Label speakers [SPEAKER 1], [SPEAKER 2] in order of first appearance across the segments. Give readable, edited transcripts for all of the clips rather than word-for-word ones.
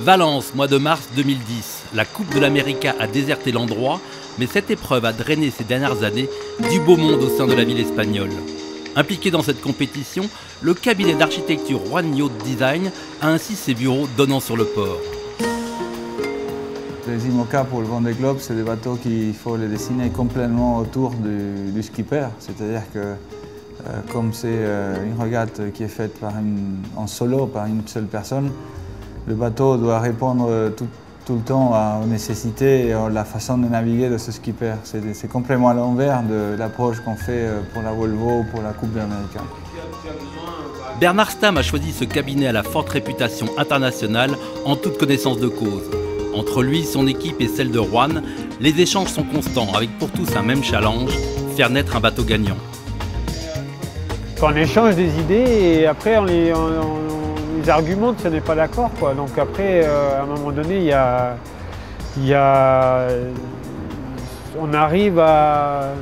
[SPEAKER 1] Valence, mois de mars 2010. La Coupe de l'América a déserté l'endroit, mais cette épreuve a drainé ces dernières années du beau monde au sein de la ville espagnole. Impliqué dans cette compétition, le cabinet d'architecture One Yacht Design a ainsi ses bureaux donnant sur le port.
[SPEAKER 2] Les IMOCA pour le Vendée Globe, c'est des bateaux qu'il faut les dessiner complètement autour du skipper. C'est-à-dire que comme c'est une régate qui est faite en solo par une seule personne, le bateau doit répondre tout le temps aux nécessités et à la façon de naviguer de ce skipper. C'est complètement à l'envers de l'approche qu'on fait pour la Volvo ou pour la Coupe d'Amérique.
[SPEAKER 1] Bernard Stamm a choisi ce cabinet à la forte réputation internationale en toute connaissance de cause. Entre lui, son équipe et celle de Juan, les échanges sont constants avec pour tous un même challenge, faire naître un bateau gagnant.
[SPEAKER 3] On échange des idées et après on les argumente si on n'est pas d'accord. Donc après, à un moment donné, on arrive à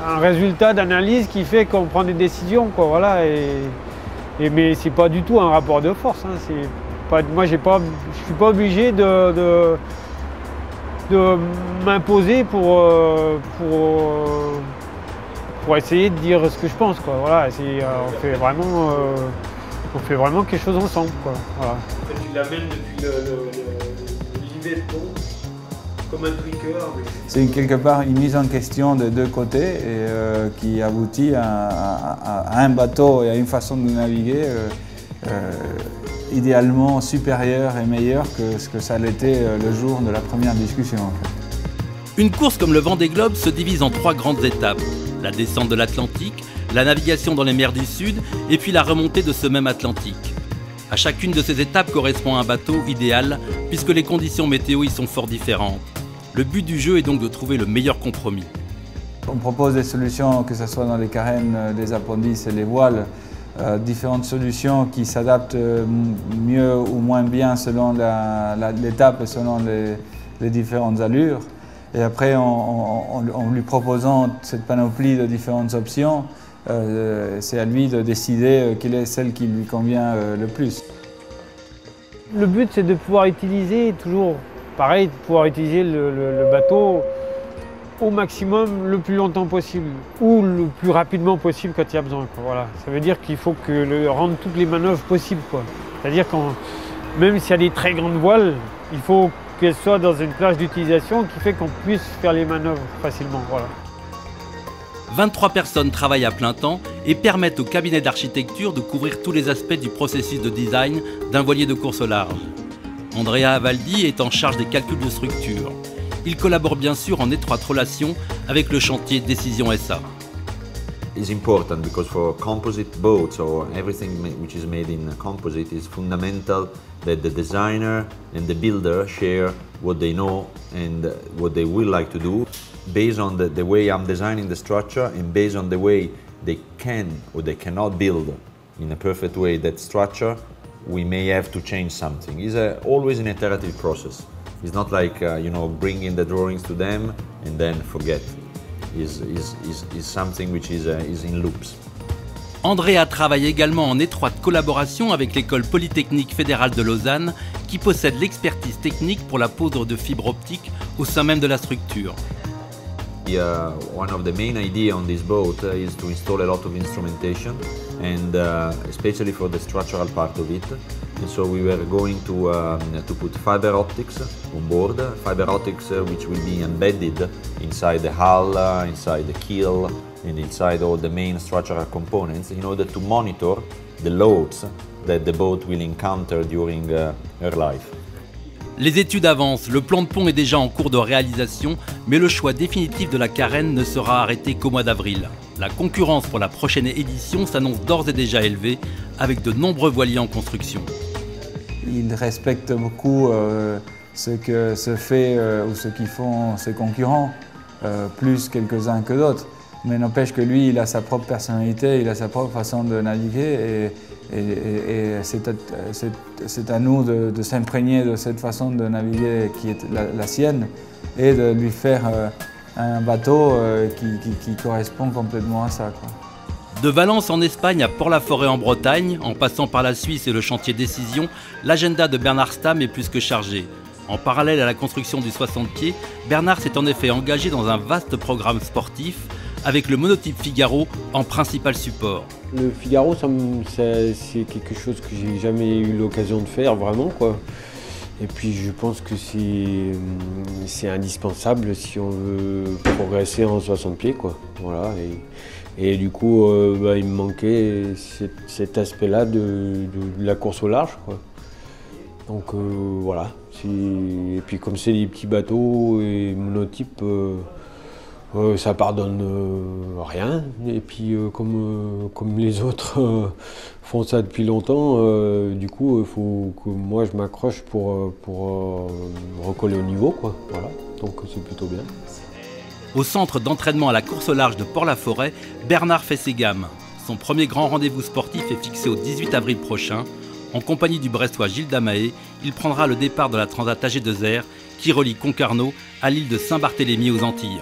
[SPEAKER 3] un résultat d'analyse qui fait qu'on prend des décisions. Voilà, mais ce n'est pas du tout un rapport de force. Moi, je ne suis pas obligé de m'imposer pour essayer de dire ce que je pense. Voilà, on fait vraiment quelque chose ensemble. Voilà.
[SPEAKER 4] En fait, tu l'amènes depuis l'idée de pont, comme un tweaker.
[SPEAKER 2] C'est quelque part une mise en question de deux côtés et qui aboutit à un bateau et à une façon de naviguer idéalement supérieure et meilleure que ce que ça l'était le jour de la première discussion. En fait.
[SPEAKER 1] Une course comme le Vendée Globe se divise en 3 grandes étapes. La descente de l'Atlantique, la navigation dans les mers du Sud et puis la remontée de ce même Atlantique. À chacune de ces étapes correspond un bateau idéal puisque les conditions météo y sont fort différentes. Le but du jeu est donc de trouver le meilleur compromis.
[SPEAKER 2] On propose des solutions, que ce soit dans les carènes, les appendices et les voiles, différentes solutions qui s'adaptent mieux ou moins bien selon l'étape et selon les différentes allures. Et après, en lui proposant cette panoplie de différentes options, c'est à lui de décider quelle est celle qui lui convient le plus.
[SPEAKER 3] Le but, c'est de pouvoir utiliser, toujours pareil, de pouvoir utiliser le bateau au maximum le plus longtemps possible ou le plus rapidement possible quand il y a besoin. Voilà. Ça veut dire qu'il faut rendre toutes les manœuvres possibles. C'est-à-dire que même s'il y a des très grandes voiles, il faut qu'elles soient dans une plage d'utilisation qui fait qu'on puisse faire les manœuvres facilement. Voilà.
[SPEAKER 1] 23 personnes travaillent à plein temps et permettent au cabinet d'architecture de couvrir tous les aspects du processus de design d'un voilier de course au large. Andrea Avaldi est en charge des calculs de structure. Il collabore bien sûr en étroite relation avec le chantier Décision SA.
[SPEAKER 5] Is important because for composite boats or everything which is made in composite is fundamental that the designer and the builder share what they know and what they will like to do based on the way I'm designing the structure and based on the way they can or they cannot build in a perfect way that structure, we may have to change something. It's always an iterative process. It's not like bringing the drawings to them and then forget. Is something which is in loops.
[SPEAKER 1] Andrea travaille également en étroite collaboration avec l'école polytechnique fédérale de Lausanne qui possède l'expertise technique pour la pose de fibres optiques au sein même de la structure.
[SPEAKER 5] One of the main ideas on this boat is to install a lot of instrumentation and especially for the structural part of it. And so we were going to put fiber optics on board, fiber optics which will be embedded inside the hull, inside the keel and inside all the main structural components in order to monitor the loads that the boat will encounter during her life.
[SPEAKER 1] Les études avancent, le plan de pont est déjà en cours de réalisation, mais le choix définitif de la carène ne sera arrêté qu'au mois d'avril. La concurrence pour la prochaine édition s'annonce d'ores et déjà élevée, avec de nombreux voiliers en construction.
[SPEAKER 2] Il respecte beaucoup ce que se fait ou ce qu'ils font ses concurrents, plus quelques-uns que d'autres. Mais n'empêche que lui, il a sa propre personnalité, il a sa propre façon de naviguer et c'est à nous de s'imprégner de cette façon de naviguer qui est la sienne et de lui faire un bateau qui correspond complètement à ça.
[SPEAKER 1] De Valence en Espagne à Port-la-Forêt en Bretagne, en passant par la Suisse et le chantier Décision, l'agenda de Bernard Stamm est plus que chargé. En parallèle à la construction du 60 pieds, Bernard s'est en effet engagé dans un vaste programme sportif avec le monotype Figaro en principal support.
[SPEAKER 6] Le Figaro, c'est quelque chose que j'ai jamais eu l'occasion de faire vraiment, quoi. Et puis je pense que c'est indispensable si on veut progresser en 60 pieds, quoi. Voilà. Et du coup, il me manquait cet aspect-là de la course au large, quoi. Donc voilà. Et puis comme c'est des petits bateaux et monotypes, ça pardonne rien. Et puis comme les autres font ça depuis longtemps, du coup il faut que moi je m'accroche pour recoller au niveau, quoi. Voilà. Donc c'est plutôt bien.
[SPEAKER 1] Au centre d'entraînement à la course au large de Port-la-Forêt, Bernard fait ses gammes. Son premier grand rendez-vous sportif est fixé au 18 avril prochain. En compagnie du Brestois Gilles Damaé, il prendra le départ de la Transat AG2R qui relie Concarneau à l'île de Saint-Barthélemy aux Antilles.